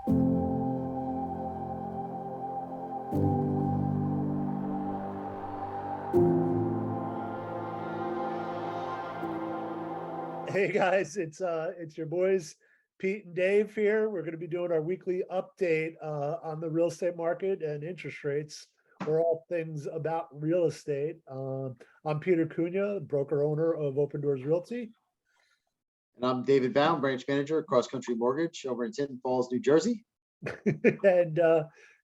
Hey guys, it's your boys Pete and Dave here. We're going to be doing our weekly update on the real estate market and interest rates. We're all things about real estate. I'm Peter Cunha, broker owner of Open Doors Realty. And I'm David Baum, branch manager at CrossCountry Mortgage over in Tinton Falls, New Jersey. And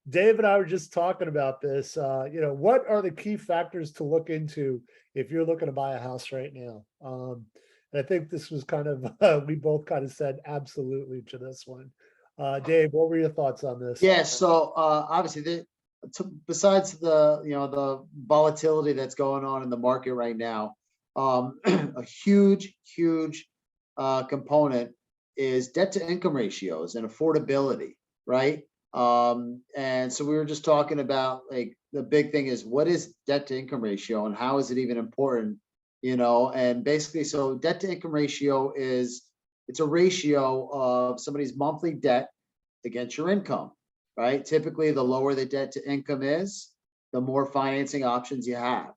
Dave and I were just talking about this. What are the key factors to look into if you're looking to buy a house right now? And I think this was kind of, we both kind of said absolutely to this one. Dave, what were your thoughts on this? Yeah, so obviously, besides the volatility that's going on in the market right now, a huge component is debt to income ratios and affordability, right? And so we were just talking about, like, the big thing is, what is debt to income ratio and how is it even important? And basically, so debt to income ratio it's a ratio of somebody's monthly debt against your income, right? Typically, the lower the debt to income is, the more financing options you have.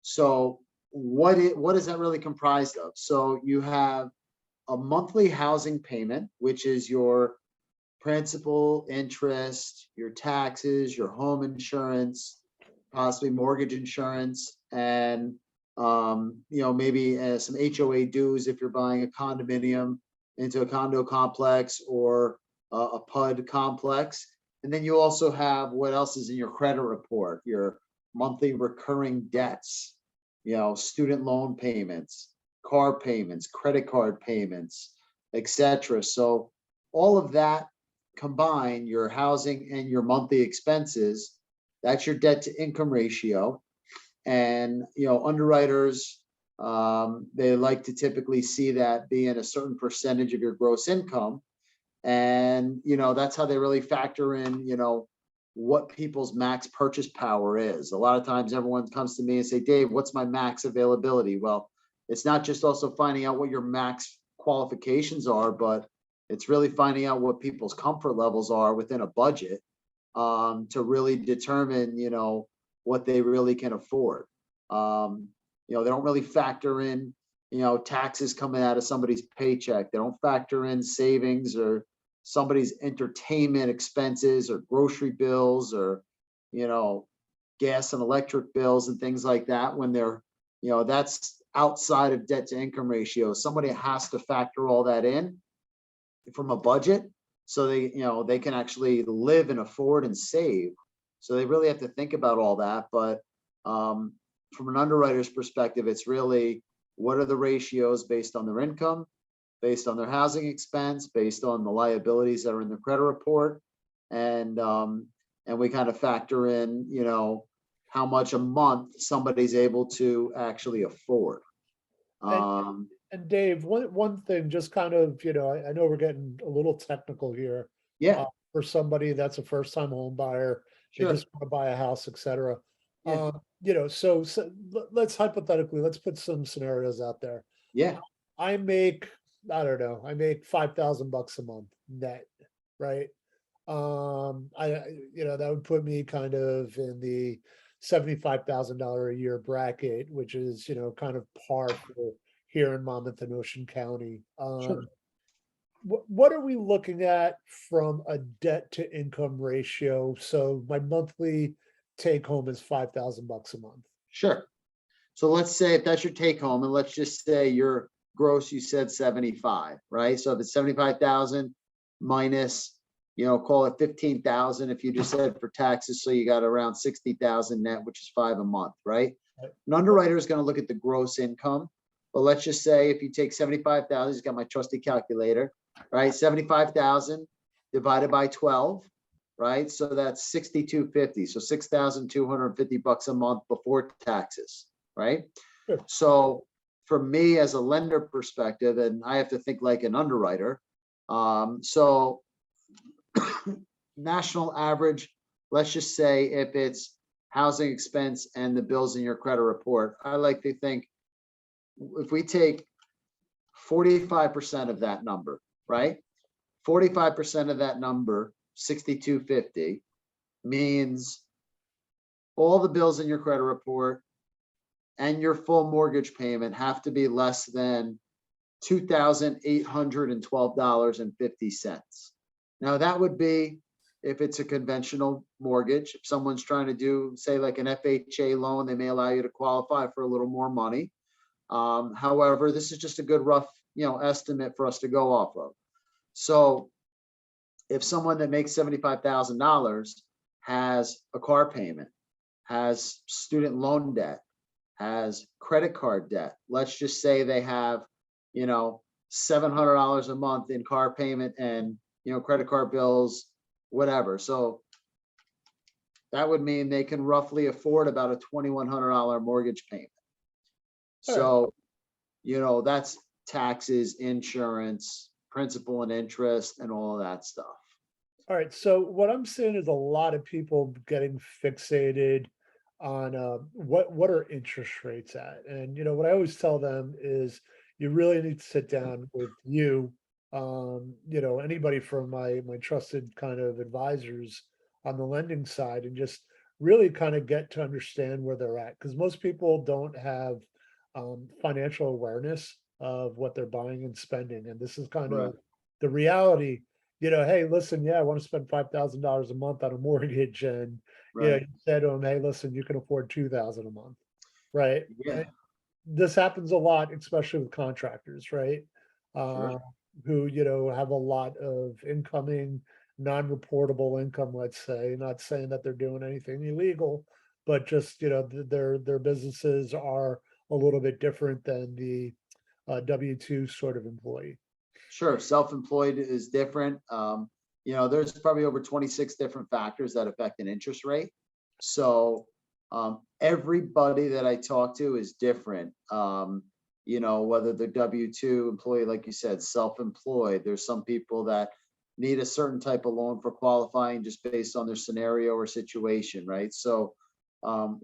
So what is that really comprised of? So you have a monthly housing payment, which is your principal, interest, your taxes, your home insurance, possibly mortgage insurance, and maybe some HOA dues if you're buying a condominium into a condo complex or a PUD complex. And then you also have what else is in your credit report, your monthly recurring debts, student loan payments, car payments, credit card payments, etc. So all of that combined, your housing and your monthly expenses, that's your debt to income ratio. And underwriters, they like to typically see that being a certain percentage of your gross income. And that's how they really factor in what people's max purchase power is. A lot of times everyone comes to me and say, Dave, what's my max availability? Well, it's not just also finding out what your max qualifications are, but it's really finding out what people's comfort levels are within a budget, to really determine what they really can afford. They don't really factor in taxes coming out of somebody's paycheck. They don't factor in savings or somebody's entertainment expenses or grocery bills or gas and electric bills and things like that. When they're that's outside of debt to income ratio. Somebody has to factor all that in from a budget, so they can actually live and afford and save. So they really have to think about all that. But from an underwriter's perspective, it's really, what are the ratios based on their income, based on their housing expense, based on the liabilities that are in the credit report, and we kind of factor in how much a month somebody's able to actually afford. And Dave, one thing, just kind of, I know we're getting a little technical here. Yeah. For somebody that's a first-time home buyer, they Sure. just want to buy a house, etc. Yeah. So let's hypothetically, let's put some scenarios out there. Yeah. I make $5,000 a month net, right? That would put me kind of in the $75,000 a year bracket, which is, kind of par for here in Monmouth and Ocean County. Sure. What are we looking at from a debt to income ratio? So my monthly take home is $5,000 a month. Sure. So let's say if that's your take home, and let's just say your gross, you said 75, right? So if it's 75,000 minus, call it 15,000 if you just said for taxes, so you got around 60,000 net, which is $5 a month, right? Right. An underwriter is going to look at the gross income. But let's just say if you take 75,000, he's got my trusty calculator, right? 75,000 divided by 12, right? So that's 6,250. So $6,250 a month before taxes, right? Sure. So for me as a lender perspective, and I have to think like an underwriter. So national average, let's just say if it's housing expense and the bills in your credit report, I like to think if we take 45% of that number, right? 45% of that number 6250 means all the bills in your credit report and your full mortgage payment have to be less than $2,812.50. Now that would be if it's a conventional mortgage. If someone's trying to do, say, like an FHA loan, they may allow you to qualify for a little more money. However, this is just a good rough, estimate for us to go off of. So if someone that makes $75,000 has a car payment, has student loan debt, has credit card debt, let's just say they have, $700 a month in car payment and, credit card bills, whatever. So that would mean they can roughly afford about a $2,100 mortgage payment. All So, that's taxes, insurance, principal and interest, and all of that stuff. All right. So what I'm seeing is a lot of people getting fixated on what are interest rates at, and what I always tell them is you really need to sit down with anybody from my trusted kind of advisors on the lending side, and just really kind of get to understand where they're at, because most people don't have financial awareness of what they're buying and spending, and this is kind Right. of the reality. Hey, listen, yeah, I want to spend $5,000 a month on a mortgage, and Right. you said to them, hey, listen, you can afford 2,000 a month, right? Yeah. This happens a lot, especially with contractors, right? Sure. Uh, who, have a lot of incoming, non-reportable income, let's say, not saying that they're doing anything illegal, but just, their businesses are a little bit different than the W-2 sort of employee. Sure. Self-employed is different. There's probably over 26 different factors that affect an interest rate. So everybody that I talk to is different. Whether they're W-2 employee, like you said, self-employed. There's some people that need a certain type of loan for qualifying just based on their scenario or situation, right? So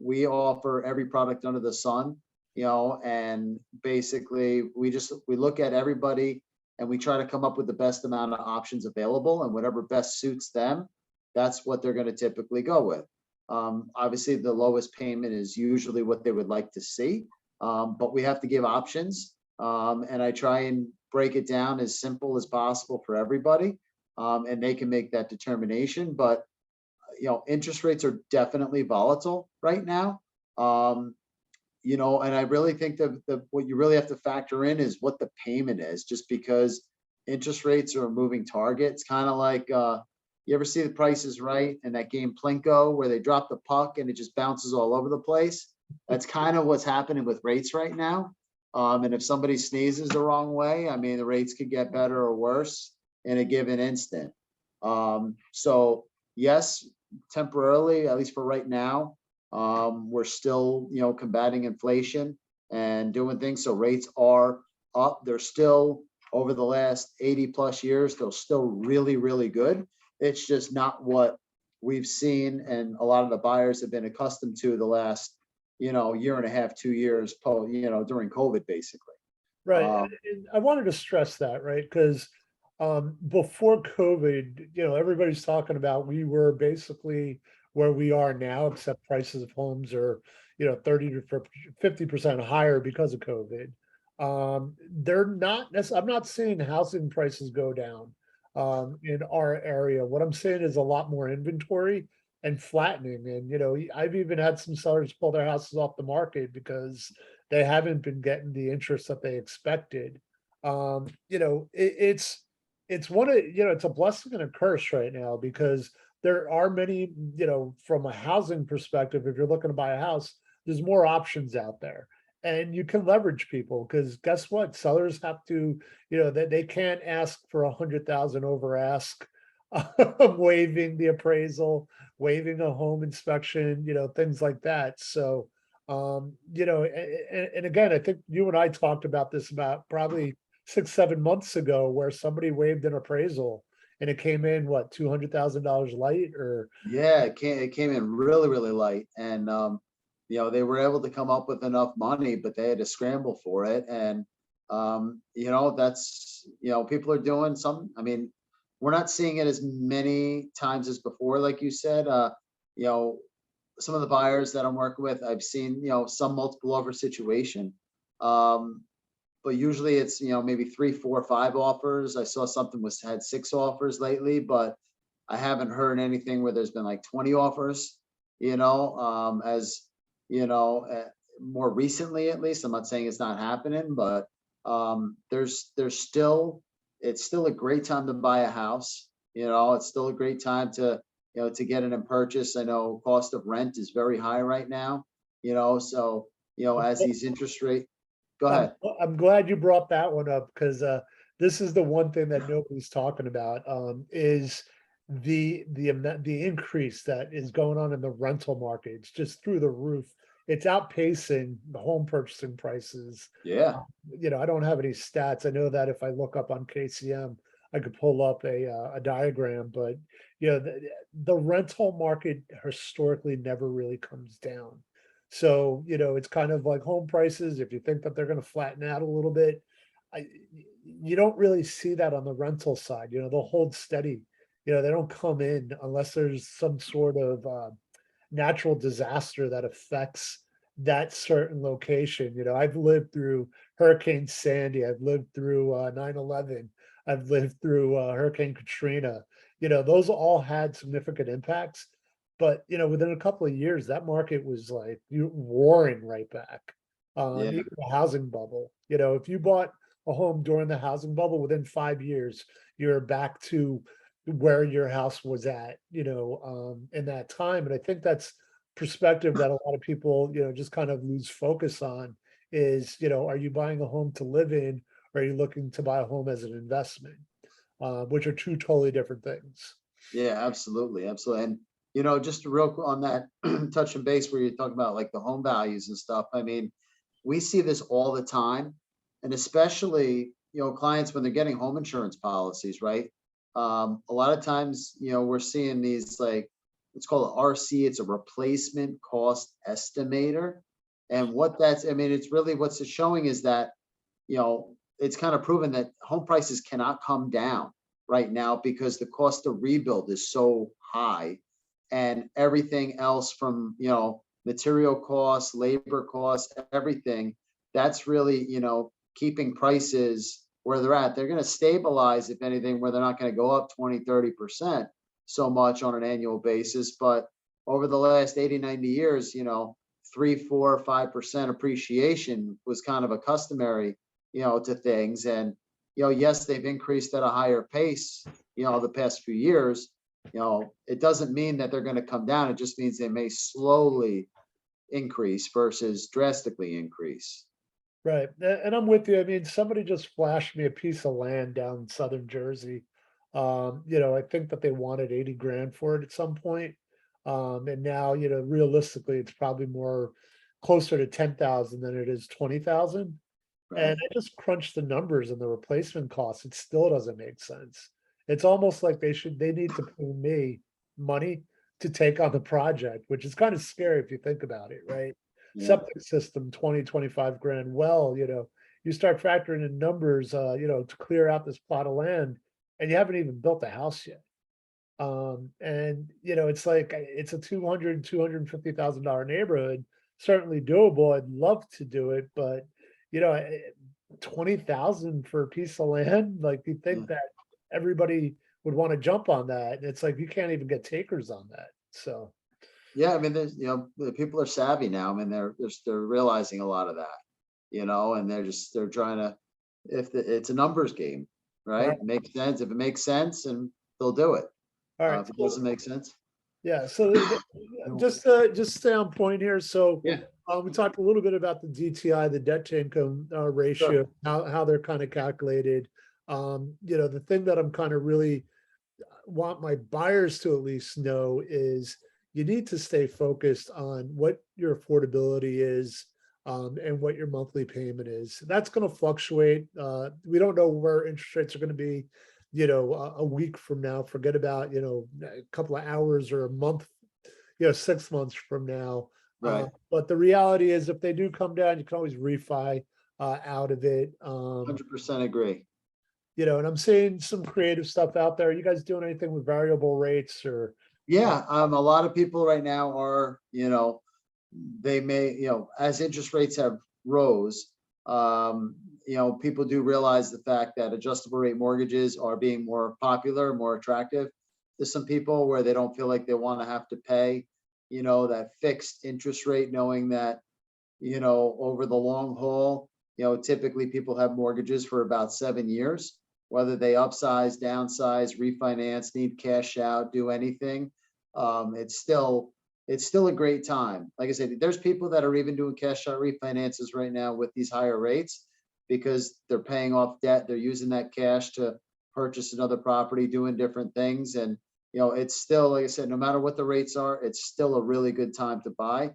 we offer every product under the sun, and basically we look at everybody and we try to come up with the best amount of options available, and whatever best suits them, that's what they're going to typically go with. Obviously, the lowest payment is usually what they would like to see, but we have to give options, and I try and break it down as simple as possible for everybody, and they can make that determination. But interest rates are definitely volatile right now. And I really think that what you really have to factor in is what the payment is, just because interest rates are a moving target. It's kind of like, you ever see The Price is Right and that game Plinko where they drop the puck and it just bounces all over the place? That's kind of what's happening with rates right now. And if somebody sneezes the wrong way, I mean, the rates could get better or worse in a given instant. So yes, temporarily, at least for right now, we're still, combating inflation and doing things. So rates are up. They're still, over the last 80 plus years, they're still really, really good. It's just not what we've seen and a lot of the buyers have been accustomed to the last, year and a half, 2 years, during COVID, basically. Right. Um, And I wanted to stress that, right? Because before COVID, everybody's talking about we were basically where we are now, except prices of homes are, 30 to 50% higher because of COVID. They're not I'm not seeing housing prices go down in our area. What I'm seeing is a lot more inventory and flattening. And, I've even had some sellers pull their houses off the market because they haven't been getting the interest that they expected. It's one of, it's a blessing and a curse right now, because there are many, from a housing perspective, if you're looking to buy a house, there's more options out there. And you can leverage people, because guess what? Sellers have to, that they can't ask for 100,000 over ask, waiving the appraisal, waiving a home inspection, things like that. So, and again, I think you and I talked about this about probably 6, 7 months ago, where somebody waived an appraisal and it came in what, $200,000 light, or yeah, it came in really, really light. And they were able to come up with enough money, but they had to scramble for it. And that's, people are doing some, I mean, we're not seeing it as many times as before, like you said. You know, some of the buyers that I'm working with, I've seen, some multiple offer situation. Um, but usually it's, maybe 3, 4, 5 offers. I saw something had 6 offers lately, but I haven't heard anything where there's been like 20 offers, as, more recently, at least. I'm not saying it's not happening, but there's still, it's still a great time to buy a house. It's still a great time to get it in purchase. I know cost of rent is very high right now, so, as these interest rate, go I'm ahead. I'm glad you brought that one up because this is the one thing that nobody's talking about, is the increase that is going on in the rental market. It's just through the roof. It's outpacing the home purchasing prices. Yeah, I don't have any stats. I know that if I look up on KCM, I could pull up a diagram, but the rental market historically never really comes down. So, it's kind of like home prices. If you think that they're going to flatten out a little bit, I, you don't really see that on the rental side. They'll hold steady. They don't come in unless there's some sort of natural disaster that affects that certain location. I've lived through Hurricane Sandy. I've lived through 9/11. I've lived through Hurricane Katrina. Those all had significant impacts. But within a couple of years, that market was like roaring right back. yeah, Even the housing bubble. If you bought a home during the housing bubble, within 5 years, you're back to where your house was at, in that time. And I think that's perspective that a lot of people, just kind of lose focus on is, are you buying a home to live in, or are you looking to buy a home as an investment? Which are two totally different things. yeah, absolutely, absolutely. And just real on that touch and base where you're talking about like the home values and stuff. I mean, we see this all the time, and especially clients when they're getting home insurance policies, right? A lot of times, we're seeing these, like, it's called a RC. It's a replacement cost estimator, and what that's, I mean, it's really what's it showing is that it's kind of proven that home prices cannot come down right now because the cost of rebuild is so high, and everything else from material costs, labor costs, everything that's really keeping prices where they're at. They're going to stabilize, if anything, where they're not going to go up 20, 30% so much on an annual basis. But over the last 80, 90 years, 3, 4, 5% appreciation was kind of a customary to things. And yes, they've increased at a higher pace the past few years. It doesn't mean that they're going to come down. It just means they may slowly increase versus drastically increase. Right. And I'm with you. I mean, somebody just flashed me a piece of land down in southern Jersey. I think that they wanted 80 grand for it at some point. And now, realistically, it's probably more closer to 10,000 than it is 20,000. And Right. I just crunched the numbers and the replacement costs. It still doesn't make sense. It's almost like they need to pay me money to take on the project, which is kind of scary if you think about it, right? Yeah. Septic system, 20, 25 grand. Well, you start factoring in numbers, to clear out this plot of land, and you haven't even built a house yet. And it's like it's a 200, $250,000 neighborhood, certainly doable. I'd love to do it, but you know, eh, 20,000 for a piece of land, like you Yeah. think that everybody would want to jump on that. And it's like you can't even get takers on that. So Yeah, I mean, there's, the people are savvy now. I mean, they're realizing a lot of that, and they're trying to, if it's a numbers game, all right? right, It makes sense. If it makes sense, and they'll do it. all right. If it So doesn't make sense, yeah, so no. just stay on point here. So Yeah, we talked a little bit about the DTI, the debt to income ratio, sure. how they're kind of calculated. The thing that I'm kind of really want my buyers to at least know is you need to stay focused on what your affordability is, and what your monthly payment is. That's going to fluctuate. We don't know where interest rates are going to be, a week from now. Forget about, a couple of hours or a month, 6 months from now. Right. But the reality is, if they do come down, you can always refi out of it. 100% agree. and I'm seeing some creative stuff out there. Are you guys doing anything with variable rates or? Yeah, a lot of people right now are, they may, as interest rates have rose, people do realize the fact that adjustable rate mortgages are being more popular, more attractive to some people, where they don't feel like they want to have to pay, that fixed interest rate, knowing that, over the long haul, typically people have mortgages for about 7 years, whether they upsize, downsize, refinance, need cash out, do anything. It's still a great time. Like I said, there's people that are even doing cash out refinances right now with these higher rates because they're paying off debt. They're using that cash to purchase another property, doing different things. And, it's still, like I said, no matter what the rates are, it's still a really good time to buy.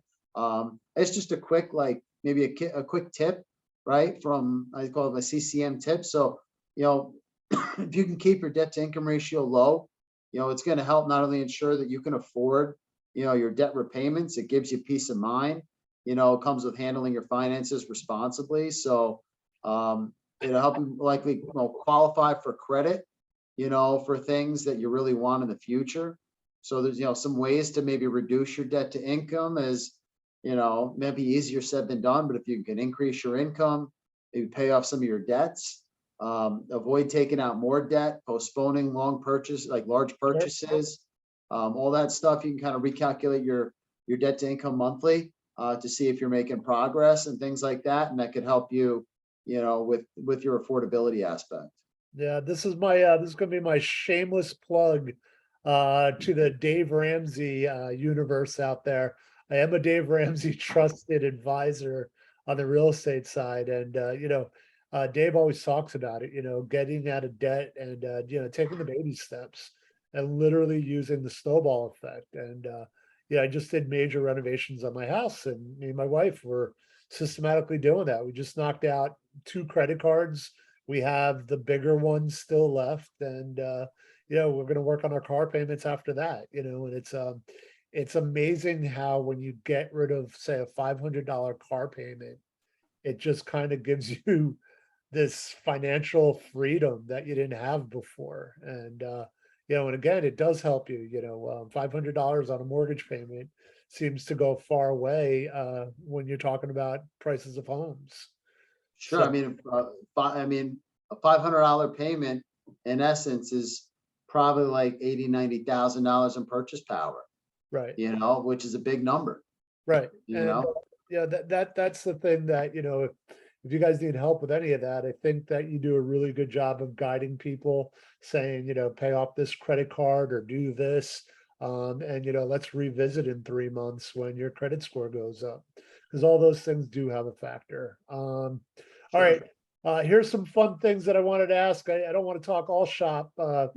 It's just a quick, like maybe a quick tip, right? I call it my CCM tip. So, if you can keep your debt to income ratio low, it's going to help not only ensure that you can afford, your debt repayments. It gives you peace of mind. It comes with handling your finances responsibly. So it'll help you likely qualify for credit, for things that you really want in the future. So there's, some ways to maybe reduce your debt to income as, maybe easier said than done, but if you can increase your income, maybe pay off some of your debts, avoid taking out more debt, postponing large purchases, all that stuff. You can kind of recalculate your debt to income monthly to see if you're making progress and things like that. And that could help you, with your affordability aspect. Yeah, this is gonna be my shameless plug to the Dave Ramsey universe out there. I am a Dave Ramsey trusted advisor on the real estate side, and Dave always talks about it, getting out of debt and taking the baby steps and literally using the snowball effect. And I just did major renovations on my house, and me and my wife were systematically doing that. We just knocked out 2 credit cards. We have the bigger ones still left, and we're going to work on our car payments after that. And it's amazing how when you get rid of, say, a $500 car payment, it just kind of gives you this financial freedom that you didn't have before. And and again, it does help you. $500 on a mortgage payment seems to go far away when you're talking about prices of homes. Sure. So, A $500 payment in essence is probably like $80,000-$90,000 in purchase power, right. which is a big number, Right. you And know? that's the thing that, if you guys need help with any of that, I think that you do a really good job of guiding people, saying, pay off this credit card or do this. And let's revisit in 3 months when your credit score goes up. Because all those things do have a factor. All right. Sure. Here's some fun things that I wanted to ask. I don't want to talk all shop. Yeah.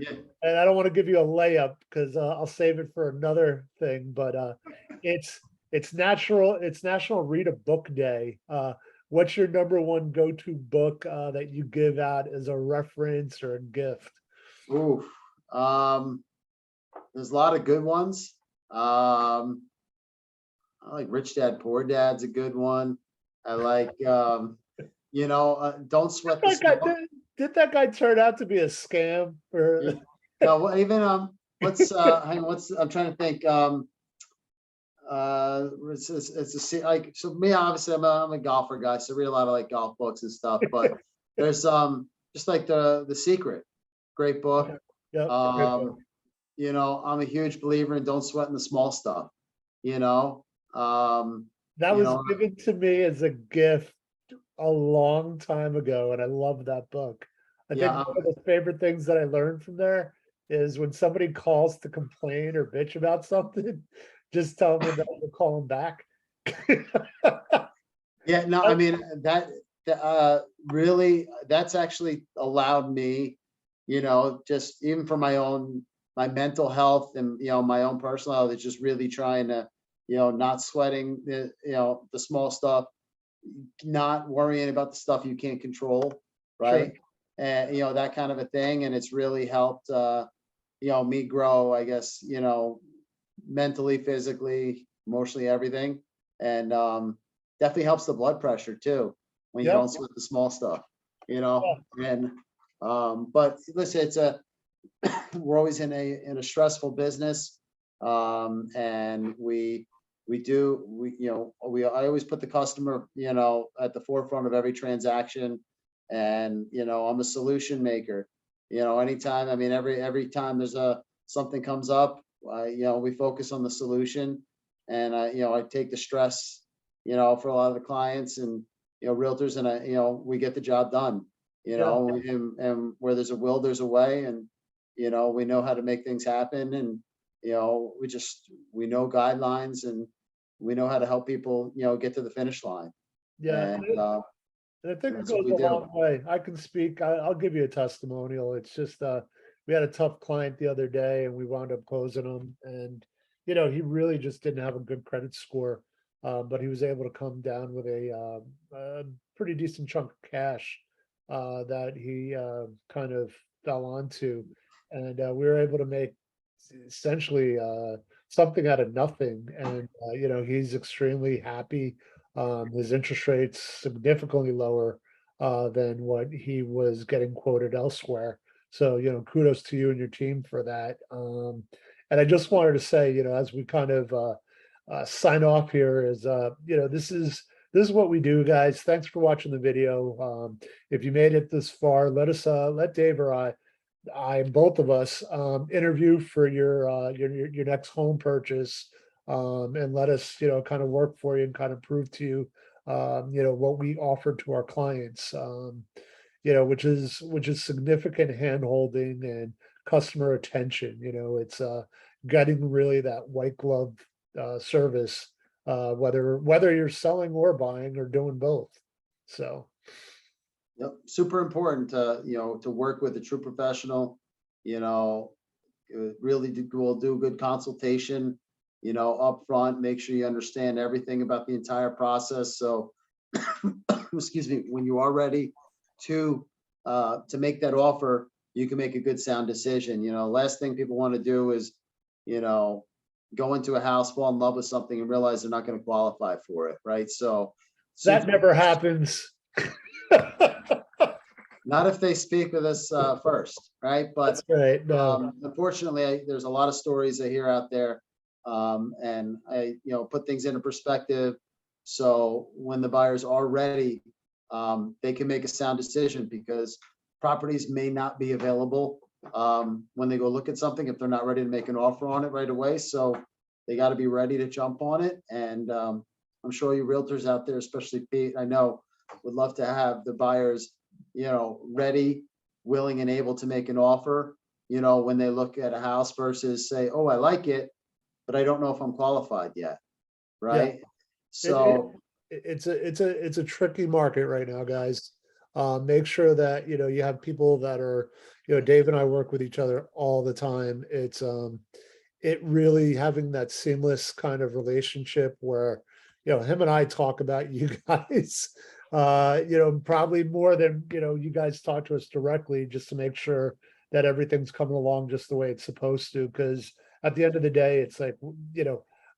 And I don't want to give you a layup because I'll save it for another thing. But it's National Read a Book Day. What's your number one go-to book that you give out as a reference or a gift? Oof. There's a lot of good ones. I like Rich Dad Poor Dad's a good one. I like, Don't Sweat the That guy, Small. did that guy turn out to be a scam? Or Yeah. No, even hang on, I'm trying to think. Like, so me, obviously I'm a golfer guy, so I read a lot of like golf books and stuff, but there's just like the Secret, great book. Yep. I'm a huge believer in don't sweat in the small stuff, you know. That you was know, given to me as a gift a long time ago, and I love that book. I think yeah, one of the favorite things that I learned from there is when somebody calls to complain or bitch about something, just tell them that we'll call them back. yeah, no, I mean really, that's actually allowed me, just even for my mental health and my own personal health, it's just really trying to, not sweating the small stuff, not worrying about the stuff you can't control, Sure. right? And that kind of a thing. And it's really helped me grow, I guess, mentally, physically, emotionally, everything. And definitely helps the blood pressure too when you Yep. don't sweat the small stuff, Yeah. and But listen, we're always in a stressful business. And I always put the customer, at the forefront of every transaction. And, I'm a solution maker, anytime, I mean, every time there's something comes up, we focus on the solution. And I take the stress, for a lot of the clients and, realtors, and we get the job done, and where there's a will, there's a way. And, we know how to make things happen. And, we know guidelines, and we know how to help people, get to the finish line. Yeah. And, And I think it that's what goes we a do. long way. I can speak. I'll give you a testimonial. It's just we had a tough client the other day, and we wound up closing him. And he really just didn't have a good credit score, but he was able to come down with a pretty decent chunk of cash that he kind of fell onto, and we were able to make essentially something out of nothing. And he's extremely happy. His interest rates significantly lower than what he was getting quoted elsewhere. So, kudos to you and your team for that. And I just wanted to say, as we kind of sign off here, is this is what we do, guys. Thanks for watching the video. If you made it this far, let Dave or both of us interview for your next home purchase, and let us kind of work for you and kind of prove to you what we offer to our clients, which is significant hand holding and customer attention. It's getting really that white glove service, whether you're selling or buying or doing both. So Yep, super important to work with a true professional, will do good consultation, up front, make sure you understand everything about the entire process. So, excuse me, when you are ready to make that offer, you can make a good sound decision. Last thing people want to do is, go into a house, fall in love with something, and realize they're not going to qualify for it, right? So that never happens. Not if they speak with us first, right? But That's right. No. Unfortunately, there's a lot of stories I hear out there, and I, put things into perspective. So when the buyers are ready, they can make a sound decision, because properties may not be available when they go look at something if they're not ready to make an offer on it right away. So they got to be ready to jump on it. And I'm sure you realtors out there, especially Pete, I know, would love to have the buyers ready, willing, and able to make an offer, when they look at a house, versus say, oh, I like it, but I don't know if I'm qualified yet. Right. Yeah. So it's a tricky market right now, guys. Make sure that, you have people that are, Dave and I work with each other all the time. It's it really having that seamless kind of relationship where, him and I talk about you guys, probably more than, you guys talk to us directly, just to make sure that everything's coming along just the way it's supposed to. Because at the end of the day, it's like,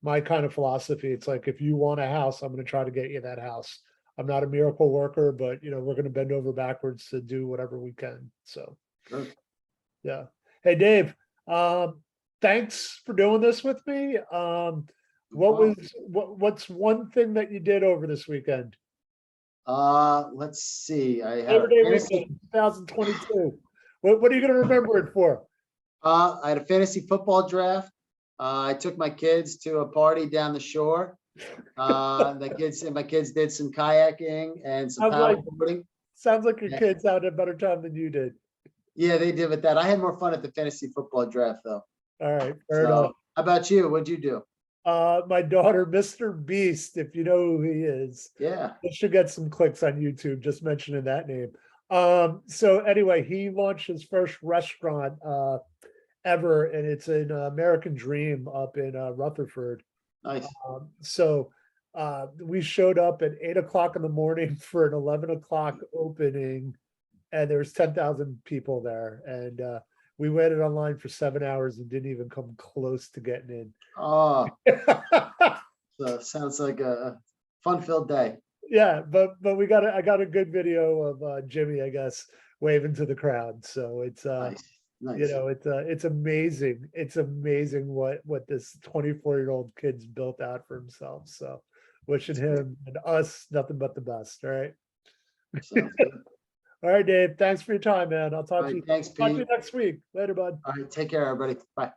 my kind of philosophy, it's like, if you want a house, I'm going to try to get you that house. I'm not a miracle worker, but we're going to bend over backwards to do whatever we can. So, sure. yeah. Hey, Dave, thanks for doing this with me. What's one thing that you did over this weekend? Let's see. I had Labor a Day fantasy, weekend, 2022. What are you going to remember it for? I had a fantasy football draft. I took my kids to a party down the shore. My kids did some kayaking and some paddleboarding. Sounds like your kids had a better time than you did. Yeah, they did with that. I had more fun at the fantasy football draft, though. All right, fair enough. How about you? What'd you do? My daughter, Mr. Beast, if you know who he is. Yeah. It should get some clicks on YouTube just mentioning that name. So anyway, he launched his first restaurant ever, and it's an American Dream up in Rutherford. Nice. So we showed up at 8 o'clock in the morning for an 11 o'clock opening, and there was 10,000 people there. And we waited online for 7 hours and didn't even come close to getting in. Oh, so sounds like a fun-filled day. Yeah, but I got a good video of Jimmy, I guess, waving to the crowd. So it's Nice, you nice. know, it's amazing. It's amazing what this 24-year-old kid's built out for himself. So wishing him and us nothing but the best. All right. Sounds good. All right, Dave. Thanks for your time, man. I'll All right, thanks, talk to you Pete. next week. Later, bud. All right, take care, everybody. Bye.